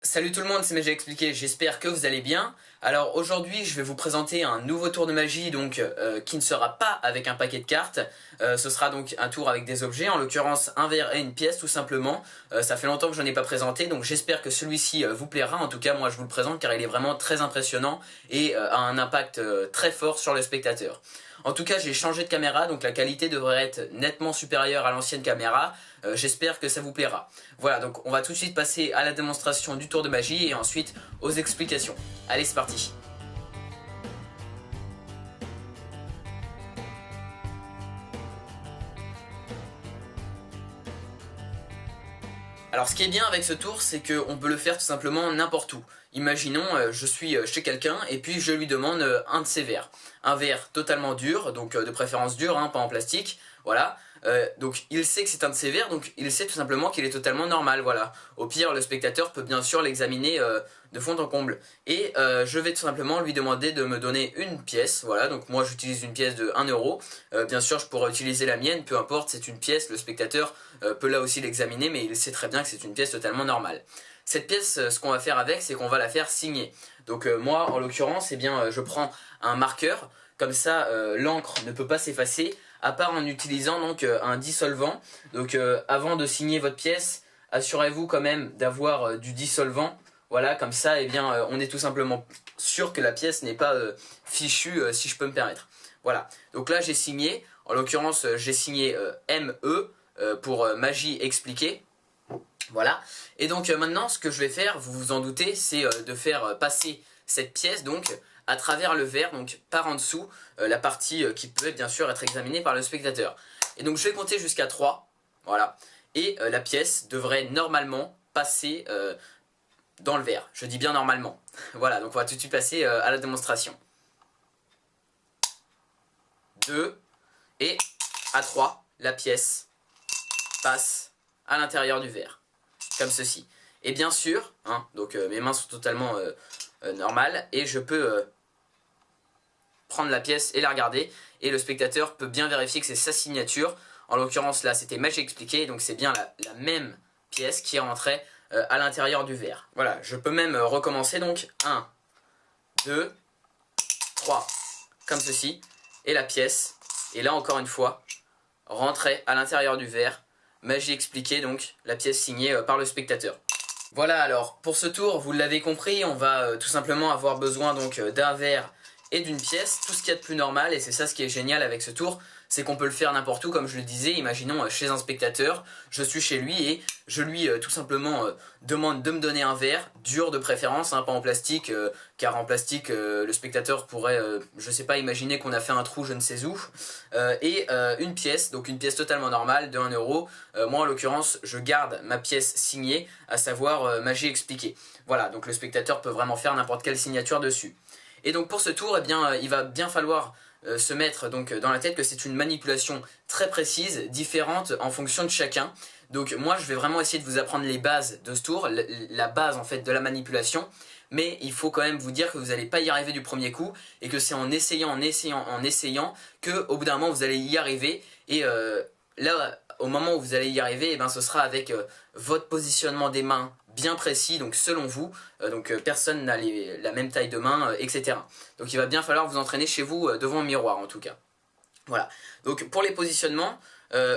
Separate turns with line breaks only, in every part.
Salut tout le monde, c'est Magie Expliqué, j'espère que vous allez bien. Alors aujourd'hui je vais vous présenter un nouveau tour de magie qui ne sera pas avec un paquet de cartes. Ce sera donc un tour avec des objets, en l'occurrence un verre et une pièce tout simplement. Ça fait longtemps que je n'en ai pas présenté, donc j'espère que celui-ci vous plaira. En tout cas moi je vous le présente car il est vraiment très impressionnant et a un impact très fort sur le spectateur. En tout cas j'ai changé de caméra, donc la qualité devrait être nettement supérieure à l'ancienne caméra. J'espère que ça vous plaira. Voilà, donc on va tout de suite passer à la démonstration du tour de magie et ensuite aux explications. Allez, c'est parti. Alors ce qui est bien avec ce tour, c'est qu'on peut le faire tout simplement n'importe où. Imaginons, je suis chez quelqu'un et puis je lui demande un de ses verres. Un verre totalement dur, donc de préférence dur, hein, pas en plastique, voilà. Donc il sait que c'est un de ses verres, donc il sait tout simplement qu'il est totalement normal, voilà. Au pire, le spectateur peut bien sûr l'examiner de fond en comble. Et je vais tout simplement lui demander de me donner une pièce, voilà. Donc moi j'utilise une pièce de 1 euro. Bien sûr je pourrais utiliser la mienne, peu importe, c'est une pièce, le spectateur peut là aussi l'examiner, mais il sait très bien que c'est une pièce totalement normale. Cette pièce, ce qu'on va faire avec, c'est qu'on va la faire signer. Donc moi, en l'occurrence, eh bien, je prends un marqueur, comme ça l'encre ne peut pas s'effacer, à part en utilisant donc un dissolvant. Donc avant de signer votre pièce, assurez-vous quand même d'avoir du dissolvant. Voilà, comme ça, eh bien, on est tout simplement sûr que la pièce n'est pas fichue, si je peux me permettre. Voilà, donc là j'ai signé, en l'occurrence j'ai signé ME pour Magie Expliquée. Voilà, et donc maintenant ce que je vais faire, vous vous en doutez, c'est de faire passer cette pièce donc à travers le verre, donc par en dessous, la partie qui peut bien sûr être examinée par le spectateur. Et donc je vais compter jusqu'à 3, voilà, et la pièce devrait normalement passer dans le verre. Je dis bien normalement. Voilà, donc on va tout de suite passer à la démonstration. 2, et à 3, la pièce passe à l'intérieur du verre. Comme ceci. Et bien sûr, hein, donc mes mains sont totalement normales et je peux prendre la pièce et la regarder et le spectateur peut bien vérifier que c'est sa signature. En l'occurrence là c'était Magie Expliquée, donc c'est bien la même pièce qui est rentrée à l'intérieur du verre. Voilà, je peux même recommencer donc 1, 2, 3, comme ceci, et la pièce, et là encore une fois, rentrait à l'intérieur du verre. Magie Expliquée, donc la pièce signée par le spectateur. Voilà, alors pour ce tour, vous l'avez compris, on va tout simplement avoir besoin donc d'un verre et d'une pièce, tout ce qu'il y a de plus normal, et c'est ça ce qui est génial avec ce tour, c'est qu'on peut le faire n'importe où, comme je le disais. Imaginons chez un spectateur, je suis chez lui et je lui tout simplement demande de me donner un verre, dur de préférence, hein, pas en plastique, car en plastique le spectateur pourrait, je sais pas, imaginer qu'on a fait un trou je ne sais où, et une pièce, donc une pièce totalement normale de 1 euro. Moi en l'occurrence je garde ma pièce signée, à savoir Magie Expliquée. Voilà, donc le spectateur peut vraiment faire n'importe quelle signature dessus. Et donc pour ce tour, eh bien, il va bien falloir se mettre donc dans la tête que c'est une manipulation très précise, différente en fonction de chacun. Donc moi je vais vraiment essayer de vous apprendre les bases de ce tour, la base en fait de la manipulation, mais il faut quand même vous dire que vous n'allez pas y arriver du premier coup et que c'est en essayant que au bout d'un moment vous allez y arriver. Et là au moment où vous allez y arriver, eh ben, ce sera avec votre positionnement des mains bien précis, donc selon vous, personne n'a la même taille de main, etc. Donc il va bien falloir vous entraîner chez vous devant un miroir en tout cas. Voilà, donc pour les positionnements,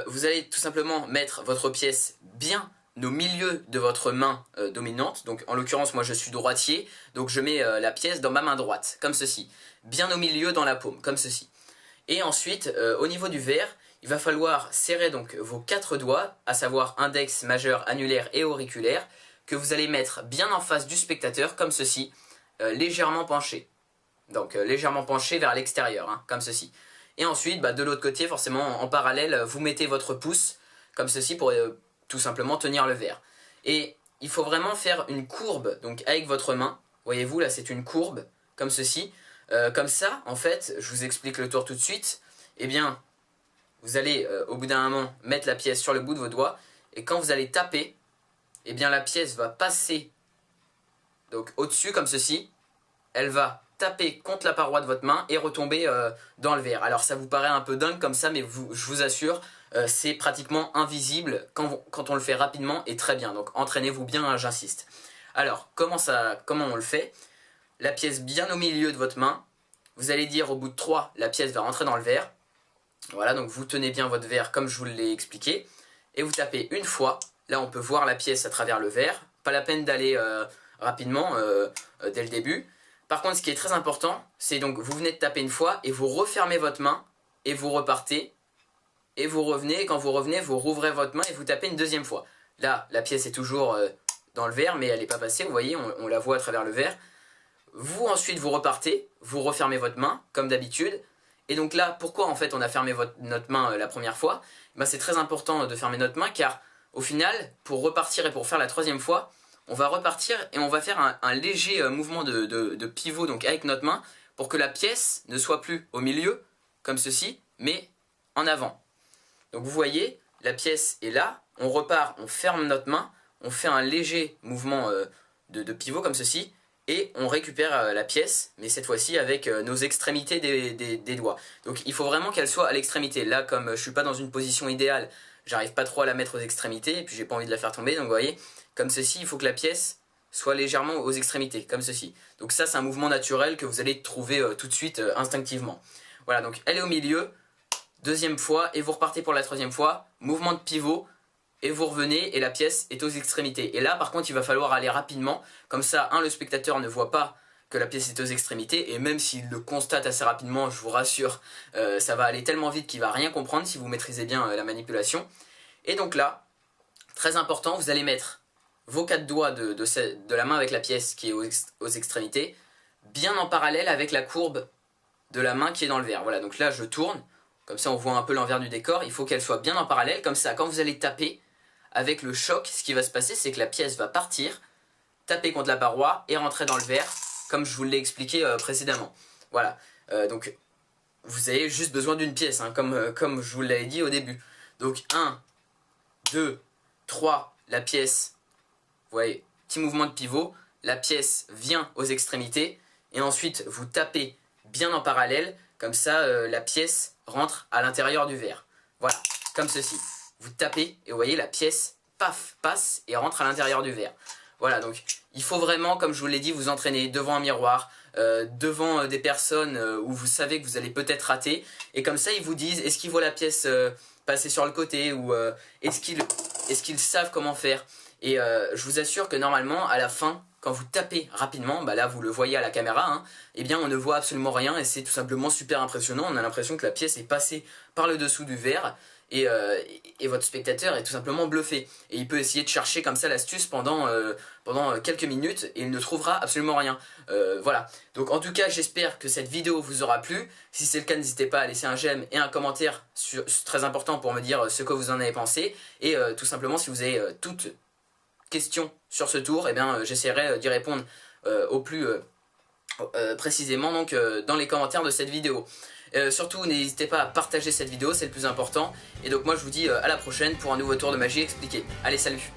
vous allez tout simplement mettre votre pièce bien au milieu de votre main dominante. Donc en l'occurrence moi je suis droitier, donc je mets la pièce dans ma main droite, comme ceci, bien au milieu dans la paume, comme ceci. Et ensuite, au niveau du verre, il va falloir serrer donc vos 4 doigts, à savoir index, majeur, annulaire et auriculaire, que vous allez mettre bien en face du spectateur, comme ceci, légèrement penché. Donc légèrement penché vers l'extérieur, hein, comme ceci. Et ensuite, de l'autre côté, forcément en parallèle, vous mettez votre pouce, comme ceci, pour tout simplement tenir le verre. Et il faut vraiment faire une courbe, donc avec votre main. Voyez-vous, là c'est une courbe, comme ceci. Comme ça, en fait, je vous explique le tour tout de suite. Eh bien, vous allez au bout d'un moment mettre la pièce sur le bout de vos doigts et quand vous allez taper, eh bien la pièce va passer donc au-dessus comme ceci. Elle va taper contre la paroi de votre main et retomber dans le verre. Alors ça vous paraît un peu dingue comme ça, mais je vous assure, c'est pratiquement invisible quand on le fait rapidement et très bien. Donc entraînez-vous bien, hein, j'insiste. Alors, comment on le fait? La pièce bien au milieu de votre main. Vous allez dire au bout de 3, la pièce va rentrer dans le verre. Voilà, donc vous tenez bien votre verre comme je vous l'ai expliqué. Et vous tapez une fois. Là, on peut voir la pièce à travers le verre. Pas la peine d'aller rapidement dès le début. Par contre, ce qui est très important, c'est donc vous venez de taper une fois et vous refermez votre main et vous repartez. Et vous revenez, et quand vous revenez, vous rouvrez votre main et vous tapez une deuxième fois. Là, la pièce est toujours dans le verre, mais elle n'est pas passée, vous voyez, on la voit à travers le verre. Vous, ensuite, vous repartez, vous refermez votre main, comme d'habitude. Et donc là, pourquoi en fait on a fermé notre main la première fois? Ben, c'est très important de fermer notre main, car au final, pour repartir et pour faire la troisième fois, on va repartir et on va faire un léger mouvement de pivot donc avec notre main, pour que la pièce ne soit plus au milieu, comme ceci, mais en avant. Donc vous voyez, la pièce est là, on repart, on ferme notre main, on fait un léger mouvement de pivot comme ceci, et on récupère la pièce, mais cette fois-ci avec nos extrémités des doigts. Donc il faut vraiment qu'elle soit à l'extrémité. Là, comme je ne suis pas dans une position idéale, j'arrive pas trop à la mettre aux extrémités, et puis j'ai pas envie de la faire tomber, donc vous voyez, comme ceci, il faut que la pièce soit légèrement aux extrémités, comme ceci. Donc ça, c'est un mouvement naturel que vous allez trouver tout de suite instinctivement. Voilà, donc elle est au milieu, deuxième fois, et vous repartez pour la troisième fois, mouvement de pivot, et vous revenez et la pièce est aux extrémités. Et là par contre il va falloir aller rapidement, comme ça le spectateur ne voit pas que la pièce est aux extrémités, et même s'il le constate assez rapidement, je vous rassure, ça va aller tellement vite qu'il va rien comprendre si vous maîtrisez bien la manipulation. Et donc là, très important, vous allez mettre vos 4 doigts de la main avec la pièce qui est aux extrémités, bien en parallèle avec la courbe de la main qui est dans le verre. Voilà, donc là je tourne, comme ça on voit un peu l'envers du décor, il faut qu'elle soit bien en parallèle, comme ça quand vous allez taper, avec le choc, ce qui va se passer, c'est que la pièce va partir, taper contre la paroi et rentrer dans le verre, comme je vous l'ai expliqué précédemment. Voilà, donc vous avez juste besoin d'une pièce, hein, comme je vous l'avais dit au début. Donc 1, 2, 3, la pièce, vous voyez, petit mouvement de pivot, la pièce vient aux extrémités, et ensuite vous tapez bien en parallèle, comme ça la pièce rentre à l'intérieur du verre. Voilà, comme ceci. Vous tapez et vous voyez la pièce, paf, passe et rentre à l'intérieur du verre. Voilà, donc il faut vraiment, comme je vous l'ai dit, vous entraîner devant un miroir, devant des personnes où vous savez que vous allez peut-être rater, et comme ça ils vous disent est-ce qu'ils voient la pièce passer sur le côté, ou est-ce qu'ils savent comment faire. Et je vous assure que normalement à la fin, quand vous tapez rapidement, bah là vous le voyez à la caméra, hein, eh bien on ne voit absolument rien, et c'est tout simplement super impressionnant. On a l'impression que la pièce est passée par le dessous du verre, et votre spectateur est tout simplement bluffé. Et il peut essayer de chercher comme ça l'astuce pendant quelques minutes, et il ne trouvera absolument rien. Voilà, donc en tout cas j'espère que cette vidéo vous aura plu. Si c'est le cas, n'hésitez pas à laisser un j'aime et un commentaire, c'est très important pour me dire ce que vous en avez pensé. Et tout simplement, si vous avez toute question sur ce tour, eh bien j'essaierai d'y répondre au plus précisément donc, dans les commentaires de cette vidéo. Surtout n'hésitez pas à partager cette vidéo, c'est le plus important. Et donc moi je vous dis à la prochaine pour un nouveau tour de magie expliqué. Allez, salut!